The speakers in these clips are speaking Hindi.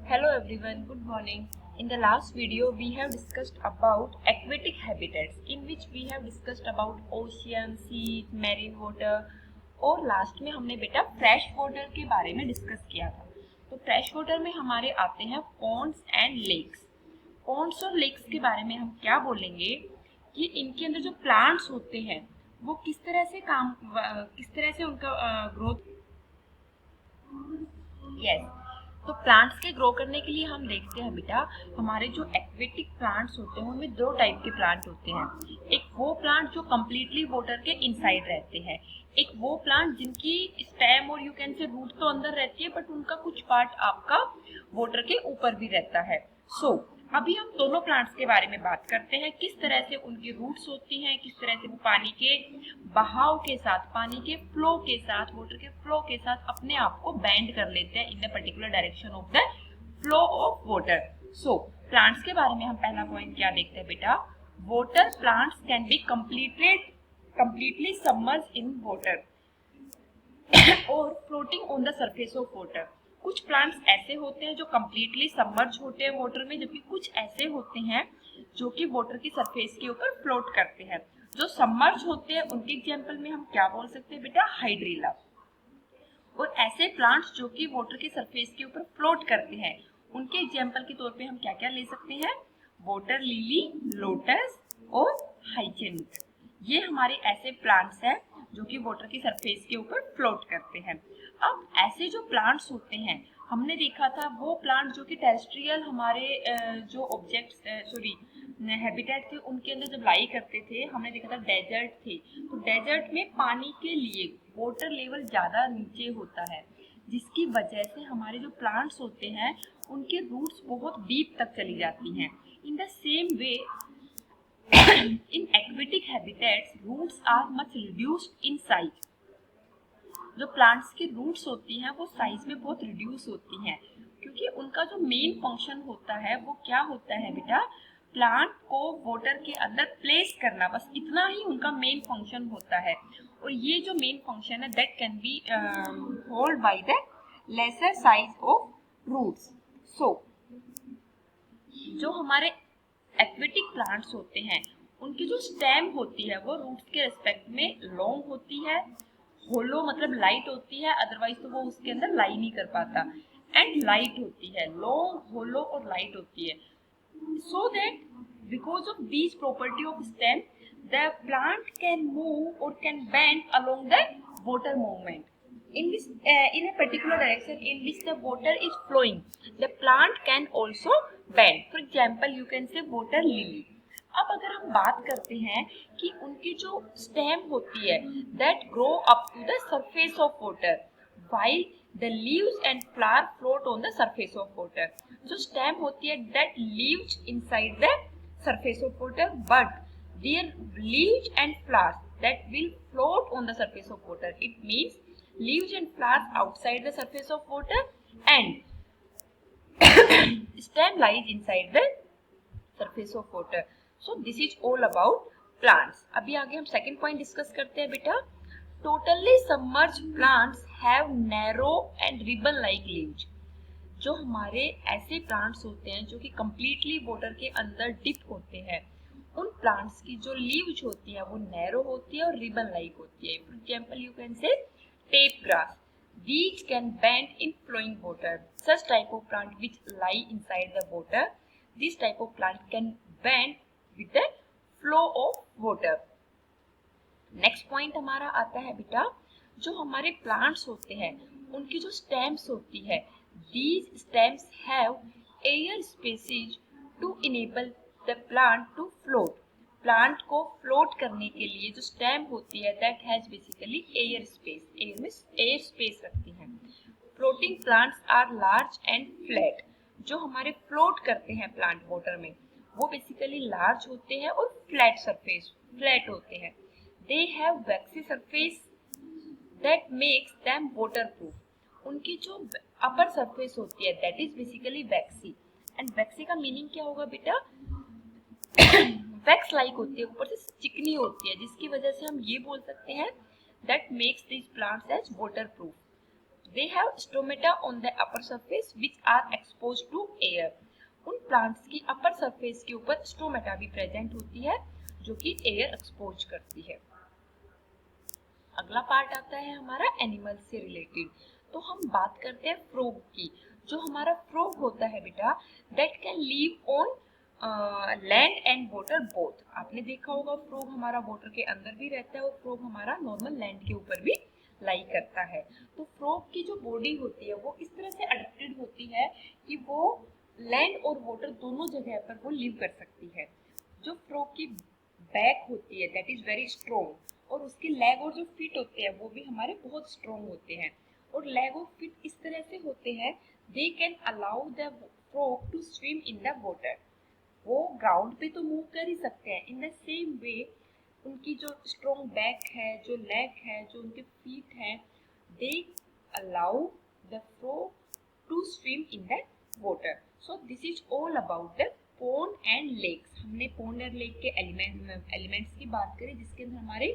Hello everyone, good morning. In the last video we have discussed about aquatic habitats in which we have discussed about ocean, sea, marine water और लास्ट में हमने बेटा फ्रेश वाटर के बारे में डिस्कस किया था। तो फ्रेश वाटर में हमारे आते हैं पॉन्ड्स एंड लेक्स। पॉन्ड्स और लेक्स के बारे में हम क्या बोलेंगे कि इनके अंदर जो प्लांट्स होते हैं वो किस तरह से उनका ग्रोथ। यस, तो प्लांट्स के ग्रो करने के लिए हम देखते हैं बेटा हमारे जो एक्वेटिक प्लांट्स होते हैं उनमें दो टाइप के प्लांट होते हैं। एक वो प्लांट जो कम्प्लीटली वाटर के इनसाइड रहते हैं, एक वो प्लांट जिनकी स्टेम और यू कैन से रूट तो अंदर रहती है बट उनका कुछ पार्ट आपका वाटर के ऊपर भी रहता है। अभी हम दोनों प्लांट्स के बारे में बात करते हैं, किस तरह से उनकी रूट्स होती हैं, किस तरह से वो पानी के बहाव के साथ, पानी के फ्लो के साथ, वाटर के फ्लो के साथ अपने आप को बैंड कर लेते हैं in the particular direction of the flow of water. Plants के बारे में हम पहला पॉइंट क्या देखते हैं बेटा, water plants can be completely submerged in water और floating on the surface of water. कुछ प्लांट्स ऐसे होते हैं जो कम्प्लीटली सबमर्ज होते हैं वाटर में, जबकि कुछ ऐसे होते हैं जो कि वाटर की सरफेस के ऊपर फ्लोट करते हैं। जो सबमर्ज होते हैं उनके एग्जांपल में हम क्या बोल सकते हैं बेटा, हाइड्रीला। और ऐसे प्लांट्स जो कि वाटर की सरफेस के ऊपर फ्लोट करते हैं उनके एग्जांपल के तौर पे हम क्या क्या ले सकते हैं, वाटर लिली, लोटस और हाइचिन्थ। ये हमारे ऐसे प्लांट्स हैं जो कि वाटर की सरफेस के ऊपर फ्लोट करते हैं। अब ऐसे जो प्लांट्स होते हैं हमने देखा था वो प्लांट जो कि टेरेस्ट्रियल हमारे जो ऑब्जेक्ट्स हैबिटेट थे उनके अंदर जब लाई करते थे, हमने देखा था डेजर्ट थे। तो डेजर्ट में पानी के लिए वाटर लेवल ज़्यादा नीचे होता है, जिसकी वजह से हमारे जो प्लांट्स होते हैं उनके रूट्स बहुत डीप तक चली जाती हैं। In the same way in aquatic habitats roots are much reduced in size। जो प्लांट्स की रूट्स होती हैं वो साइज में बहुत रिड्यूस होती हैं, क्योंकि उनका जो मेन फंक्शन होता है वो क्या होता है बेटा, प्लांट को वाटर के अंदर प्लेस करना, बस इतना ही उनका मेन फंक्शन होता है। और ये जो मेन फंक्शन है that can be hold by the lesser size of roots. जो हमारे एक्वेटिक प्लांट्स होते हैं उनकी जो स्टेम होती है वो रूट्स के रिस्पेक्ट में लॉन्ग होती है, होलो मतलब लाइट होती है, अदरवाइज तो वो उसके अंदर लाई नहीं कर पाता, एंड लाइट होती है, लॉन्ग, होलो और लाइट होती है। So that because of this property of stem the plant can move or can bend along the water movement in a particular direction in which the water is flowing. The plant can also bend. For example, you can say water lily. अब अगर हम बात करते हैं कि उनकी जो स्टेम होती है that grow up to the surface of water while the leaves and flower float on the surface of water. जो स्टेम होती है that lives inside the surface of water but their leaves and flowers that will float on the surface of water. It means leaves and flowers outside the surface of water and stem lies inside the surface of water. So this is all about plants. अभी आगे हम second point discuss करते हैं बेटा। Totally submerged plants have narrow and ribbon-like leaves. जो हमारे ऐसे प्लांट्स होते हैं जो कि completely water के अंदर dip होते हैं, उन प्लांट्स की जो लीव्स होती है वो नैरो होती है और रिबन लाइक होती है। फॉर एग्जाम्पल यू कैन से tape grass. These can bend in flowing water. Such type of plant which lie inside the water, this type of plant can bend with the flow of water. Next point हमारा आता है बेटा, जो हमारे प्लांट्स होते हैं उनकी जो स्टेम्स होती है, these stems have air spaces to enable the plant to float. Plant को फ्लोट करने के लिए जो स्टेम होती है that has basically air space, air में एयर स्पेस रखती है। Floating plants are large and flat. जो हमारे फ्लोट करते हैं प्लांट वाटर में वो बेसिकली लार्ज होते हैं और फ्लैट होते हैं। They have vaccine surface that makes them water proof. उनकी जो अपर सरफेस होती है that is basically vaccine. And वैक्सी का मीनिंग क्या होगा बेटा, वैक्स लाइक होती है, ऊपर से चिकनी होती है, जिसकी वजह से हम ये बोल सकते हैं that makes this plants as water proof. They have stomata on the upper surface which are exposed to air. उन प्लांट्स की अपर सरफेस के ऊपर स्टोमेटा भी प्रेजेंट होती है जो कि एयर एक्सपोज करती है। अगला पार्ट आता है हमारा एनिमल से रिलेटेड। तो हम बात करते हैं फ्रॉग की। जो हमारा फ्रॉग होता है बेटा, that can live on land and water both. आपने देखा होगा फ्रॉग हमारा वाटर के अंदर भी रहता है और फ्रॉग हमारा नॉर्मल लैंड के ऊपर भी लाई करता है। तो फ्रॉग की जो बॉडी होती है वो इस तरह से अडेप्टेड होती है कि वो लैंड और वाटर दोनों जगह पर वो लिव कर सकती है। जो फ्रॉग की बैक होती है दैट इज वेरी स्ट्रॉन्ग, और उसके लेग और जो फीट होते हैं वो भी हमारे बहुत स्ट्रॉन्ग होते हैं। और लेग और फीट इस तरह से होते हैं they can allow the frog to swim in the water. वो ग्राउंड पे तो मूव कर ही सकते हैं। इन द सेम वे उनकी जो स्ट्रॉन्ग बैक है, जो लेग है, जो उनके फीट हैं, they allow the frog to swim in the water. So this is all about the pond and lakes. हमने पॉन्ड एंड लेक के एलिमेंट्स की बात करी जिसके अंदर हमारे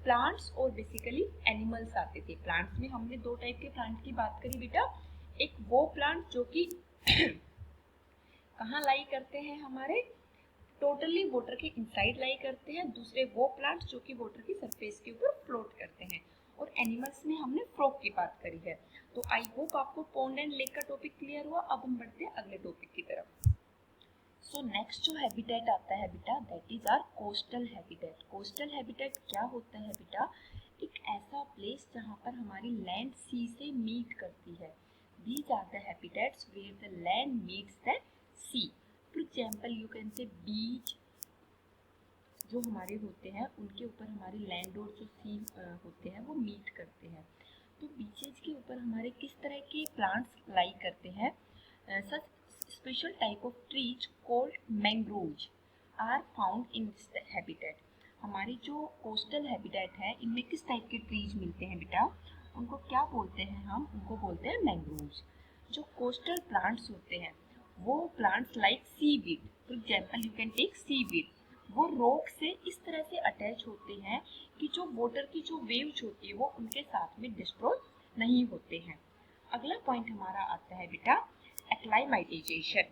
प्लांट्स और बेसिकली एनिमल्स आते थे। प्लांट्स में हमने दो टाइप के प्लांट की बात करी बेटा। एक वो प्लांट जो कि कहाँ लाई करते हैं, हमारे टोटली वाटर के इनसाइड लाई करते हैं। दूसरे वो प्लांट्स जो कि वाटर की सरफेस के ऊपर फ्लोट करते हैं। और एनिमल्स में हमने फ्रॉग की बात करी है। तो आई होप आपको पॉन्ड एंड लेक का टॉपिक क्लियर हुआ। अब हम बढ़ते हैं अगले टॉपिक की तरफ। सो नेक्स्ट जो हैबिटेट आता है बेटा, that is our coastal habitat. Coastal habitat क्या होता है बेटा? एक ऐसा प्लेस जहाँ पर हमारी लैंड सी से मीट करती है। These are the habitats where the land meets the sea. For example you can say beach जो हमारे होते हैं उनके ऊपर हमारी लैंड और जो सी होते हैं वो मीट करते हैं। तो बीचेज के ऊपर हमारे किस तरह के प्लांट्स लाई करते हैं? सच special type of trees called mangroves are found in this habitat। हमारी जो कोस्टल हैबिटेट है इनमें किस टाइप के ट्रीज मिलते हैं बेटा? उनको क्या बोलते हैं हम? उनको बोलते हैं मैंग्रोव्स। जो कोस्टल प्लांट्स होते हैं वो plants like seaweed, for example you can take seaweed. वो रॉक से इस तरह से अटैच होते हैं कि जो वाटर की जो वेव्स होती है वो उनके साथ में डिस्ट्रॉय नहीं होते हैं। अगला पॉइंट हमारा आता है बेटा एक्लाइमेटाइजेशन।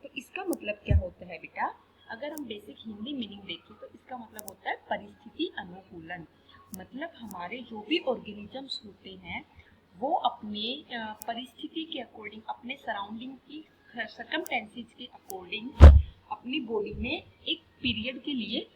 तो इसका मतलब क्या होता है बेटा? अगर हम बेसिक हिंदी मीनिंग देखें तो इसका मतलब होता है परिस्थिति अनुकूलन। मतलब हमारे जो भी ऑर्गेनिजम्स होते हैं वो अपने परिस्थिति के अकॉर्डिंग, अपने सराउंडिंग की सर्कमस्टेंसेस के अकॉर्डिंग अपनी बॉडी में एक पीरियड के लिए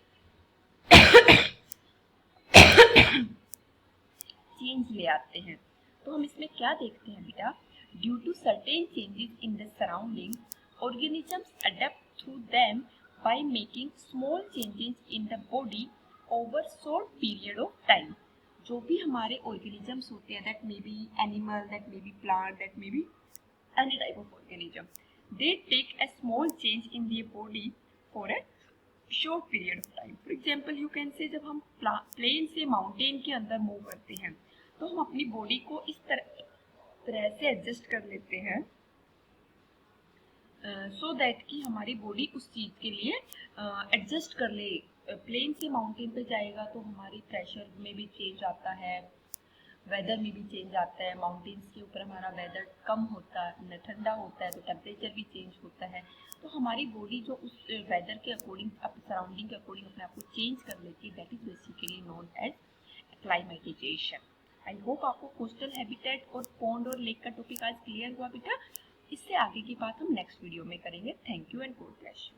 चेंज ले आते हैं। तो हम इसमें क्या देखते हैं बेटा? Due to certain changes in the surrounding, organisms adapt to them by making small changes in the body over short period of time। जो भी हमारे organisms होते हैं, that may be animal, that may be plant, that may be any type of organism, they take a small change in their body for a short period of time। For example, you can say जब हम प्लेन से माउंटेन के अंदर मूव करते हैं तो हम अपनी बॉडी को इस तरह से एडजस्ट कर लेते हैं सो दैट कि हमारी बॉडी उस चीज़ के लिए एडजस्ट कर ले। प्लेन से माउंटेन पे जाएगा तो हमारी प्रेशर में भी चेंज आता है, वेदर में भी चेंज आता है। माउंटेन्स के ऊपर हमारा वेदर कम होता है, ठंडा होता है तो टेम्परेचर भी चेंज होता है। तो हमारी बॉडी जो उस वेदर के अकॉर्डिंग, अपने सराउंडिंग के अकॉर्डिंग अपने आप को चेंज कर लेती है। That is basically known as acclimatisation. I hope आपको कोस्टल हैबिटेट और पॉन्ड और लेक का टॉपिक आज क्लियर हुआ बेटा। इससे आगे की बात हम नेक्स्ट वीडियो में करेंगे। Thank you and God bless you.